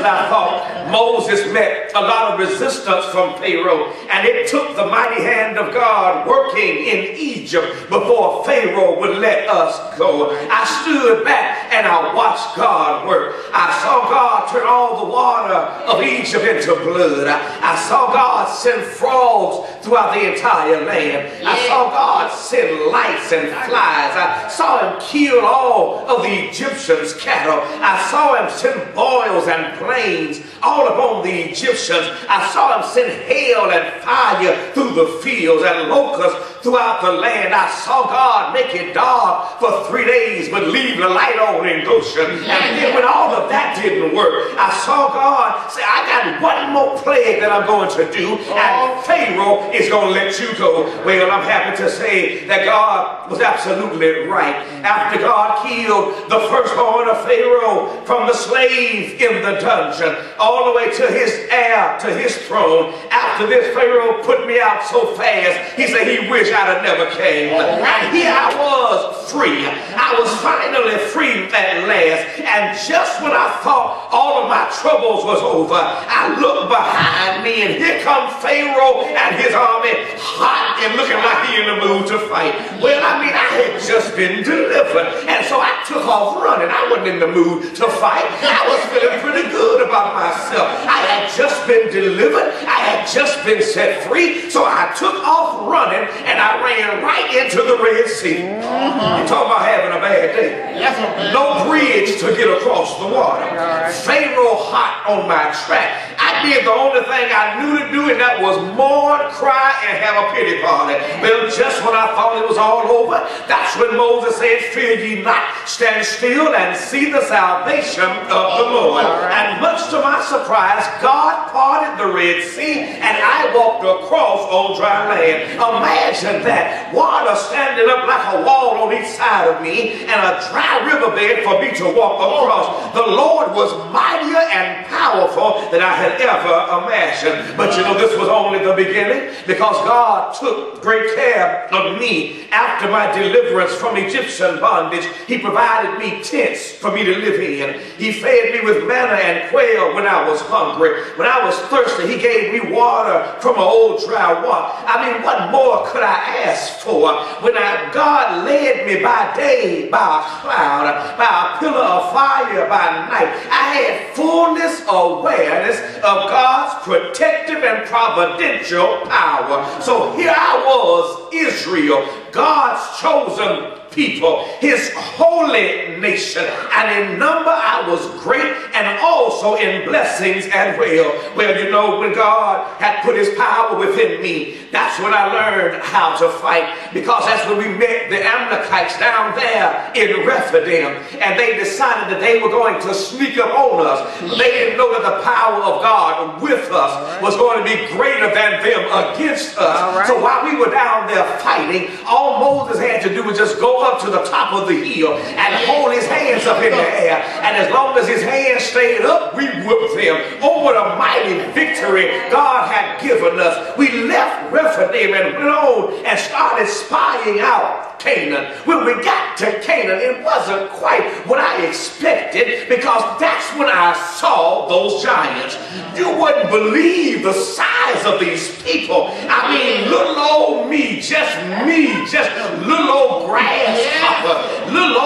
as I thought. Moses met a lot of resistance from Pharaoh, and it took the mighty hand of God working in Egypt before Pharaoh would let us go. I stood back and I watched God work. I saw God turn all the water of Egypt into blood. I saw God send frogs throughout the entire land. I saw God send lice and flies. I saw him kill all of the Egyptians' cattle. I saw him send boils and plagues all upon the Egyptians. I saw him send hail and fire through the fields and locusts throughout the land. I saw God make it dark for 3 days but leave the light on in Goshen. And then when all of that didn't work, I saw God say, I got one more plague that I'm going to do, and Pharaoh is going to let you go. Well, I'm happy to say that God was absolutely right. After God killed the firstborn of Pharaoh from the slave in the dungeon all the way to his heir, to his throne, after this Pharaoh put me out so fast, he said he wished I'd have never came. And here I was free. I was finally free at last. And just when I thought all of my troubles was over, I looked behind me and here come Pharaoh and his army, hot and looking like he in the mood to fight. Well, I mean, I had just been delivered, and so I took off running. I wasn't in the mood to fight. I was feeling pretty good about myself. I had just been delivered. I had just been set free. So I took off running and I ran right into the Red Sea. You talk about having a bad day. No bridge to get across the water. Pharaoh hot on my track. I did the only thing I knew to do, and that was mourn, cry, and have a pity party. Well, just when I thought it was all over, that's when Moses said, fear ye not, stand still and see the salvation of the Lord. And much to my surprise, God parted the Red Sea, and I walked across on dry land. Imagine that, water standing up like a wall on each side of me, and a dry riverbed for me to walk across. The Lord was mightier and powerful than I had ever imagined. But you know, this was only the beginning, because God took great care of me after my deliverance from Egyptian bondage. He provided me tents for me to live in. He fed me with manna and quail when I was hungry. When I was thirsty, he gave me water from an old dry well. I mean, what more could I ask for? When God led me by day by a cloud, by a pillar of fire by night, I had fullness awareness of God's protective and providential power. So here I was, Israel, God's chosen people, his holy nation, and in number I was great, and also in blessings and well, you know, when God had put his power within me, that's when I learned how to fight, because that's when we met the Amalekites down there in Rephidim, and they decided that they were going to sneak up on us. They didn't know that the power of God with us was going to be greater than them against us. So while we were down there fighting, all Moses had to do was just go up to the top of the hill and hold his hands up in the air, and as long as his hands stayed up, we whooped them. Oh, what a mighty victory God had given us. We left Rephidim and went on and started spying out Canaan. When we got to Canaan, it wasn't quite what I expected, because that's when I saw those giants. You wouldn't believe the size of these people. I mean, little old me, just little old grasshopper, little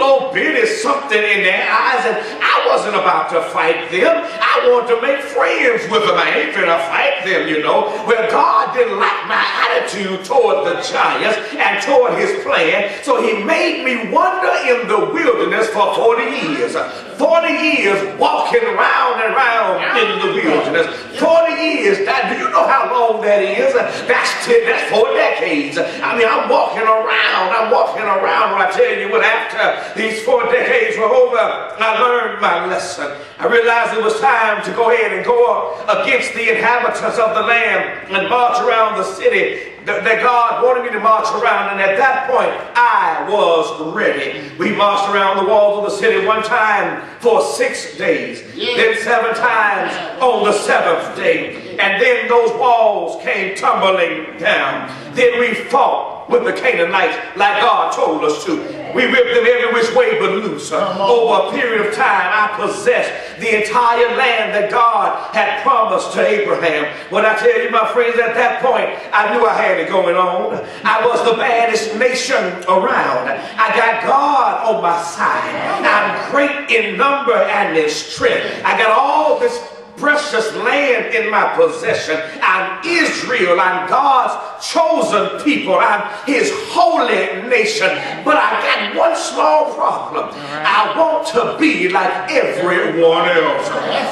old bitty something in their eyes, and I wasn't about to fight them. I wanted to make friends with them. I ain't gonna fight them, you know. Well, God didn't like my attitude toward the giants and toward his plan, so he made me wander in the wilderness for 40 years. 40 years walking round and round in the wilderness. 40 years. Do you know how long that is? That's 4 decades. I mean, I'm walking around when I tell you what, after these 4 decades were over, I learned my lesson. I realized it was time to go ahead and go up against the inhabitants of the land and march around the city that God wanted me to march around, and at that point I was ready. We marched around the walls of the city one time for 6 days, then 7 times on the 7th day, and then those walls came tumbling down. Then we fought with the Canaanites like God told us to. We whipped them every which way but loose. Over a period of time, I possessed the entire land that God had promised to Abraham. When I tell you, my friends, at that point, I knew I had it going on. I was the baddest nation around. I got God on my side. I'm great in number and in strength. I got all this precious land in my possession. I'm Israel. I'm God's chosen people. I'm his holy nation. But I got one small problem. I want to be like everyone else.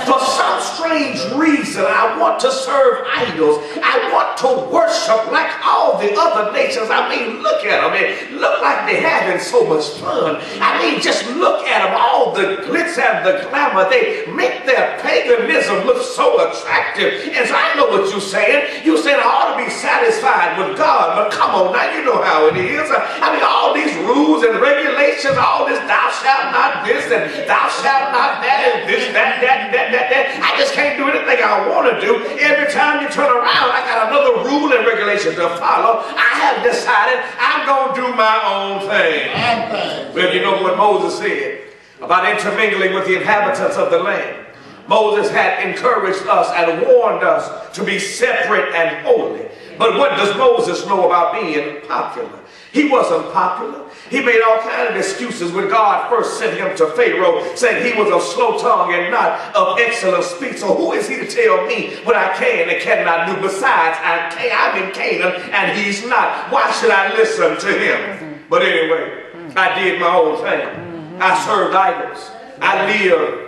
For some strange reason, I want to serve idols. I want to worship like all the other nations. I mean, look at them. It look like they're having so much fun. I mean, just look at them. All the glitz and the glamour. They make their paganism look so attractive. And so I know what you're saying. You said I ought to be satisfied with God. But come on now, you know how it is. I mean, all these rules and regulations, all this thou shalt not this and thou shalt not that and this, that. I just can't do anything I want to do. Every time you turn around, I got another rule and regulation to follow. I have decided I'm going to do my own thing. Well, you know what Moses said about intermingling with the inhabitants of the land. Moses had encouraged us and warned us to be separate and holy. But what does Moses know about being popular? He wasn't popular. He made all kinds of excuses when God first sent him to Pharaoh, saying he was of slow tongue and not of excellent speech. So who is he to tell me what I can and cannot do? Besides, I'm in Canaan and he's not. Why should I listen to him? But anyway, I did my own thing. I served idols. I lived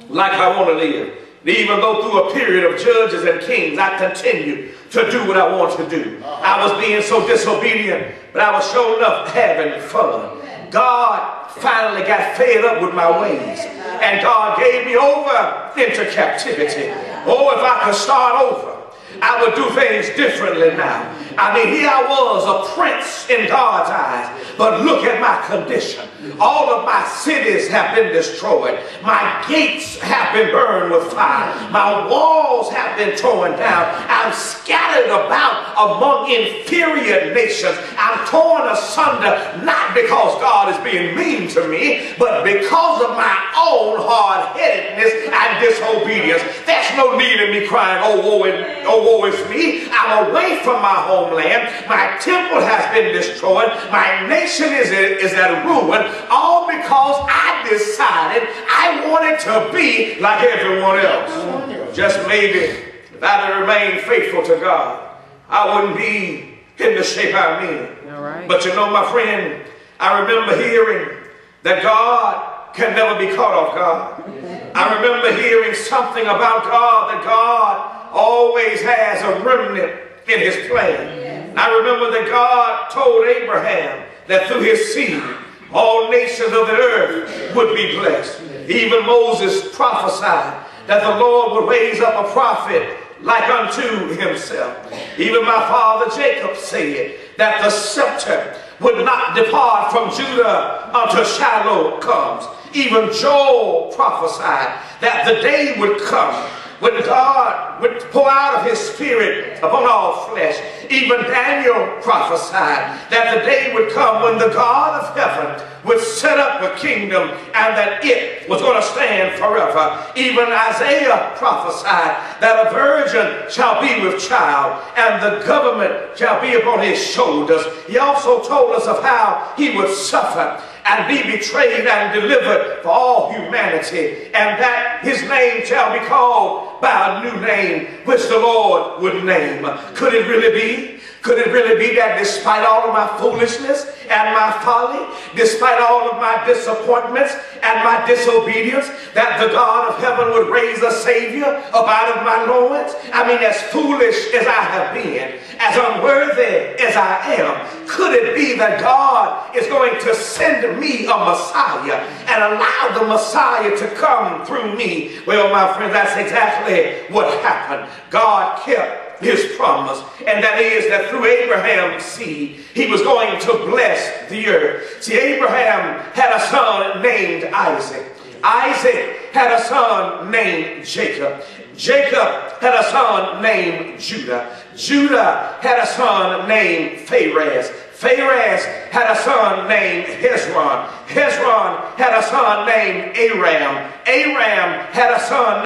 like I want to live. Even though through a period of judges and kings, I continued to do what I want to do. I was being so disobedient, but I was sure enough having fun. God finally got fed up with my ways, and God gave me over into captivity. Oh, if I could start over, I would do things differently now. I mean, here I was, a prince in God's eyes, but look at my condition. All of my cities have been destroyed. My gates have been burned with fire. My walls have been torn down. I'm scattered about among inferior nations. I'm torn asunder, not because God is being mean to me, but because of my own hard-headedness and disobedience. There's no need in me crying, oh, woe is me. I'm away from my homeland. My temple has been destroyed. My nation is at ruin, all because I decided I wanted to be like everyone else. Just maybe if I had remained faithful to God, I wouldn't be in the shape I'm in. All right. But you know, my friend, I remember hearing that God can never be caught off guard. I remember hearing something about God, that God always has a remnant in his plan. I remember that God told Abraham that through his seed, all nations of the earth would be blessed. Even Moses prophesied that the Lord would raise up a prophet like unto himself. Even my father Jacob said that the scepter would not depart from Judah until Shiloh comes. Even Joel prophesied that the day would come when God would pour out of his spirit upon all flesh. Even Daniel prophesied that the day would come when the God of heaven would set up a kingdom and that it was going to stand forever. Even Isaiah prophesied that a virgin shall be with child and the government shall be upon his shoulders. He also told us of how he would suffer and be betrayed and delivered for all humanity, and that his name shall be called by a new name which the Lord would name. Could it really be? Could it really be that despite all of my foolishness and my folly, despite all of my disappointments and my disobedience, that the God of heaven would raise a Savior up out of my loins? I mean, as foolish as I have been, as unworthy as I am, could it be that God is going to send me a Messiah and allow the Messiah to come through me? Well, my friend, that's exactly what happened. God kept his promise, and that is that through Abraham's seed, he was going to bless the earth. See, Abraham had a son named Isaac. Isaac had a son named Jacob. Jacob had a son named Judah. Judah had a son named Pharez. Pharez had a son named Hezron. Hezron had a son named Aram. Aram had a son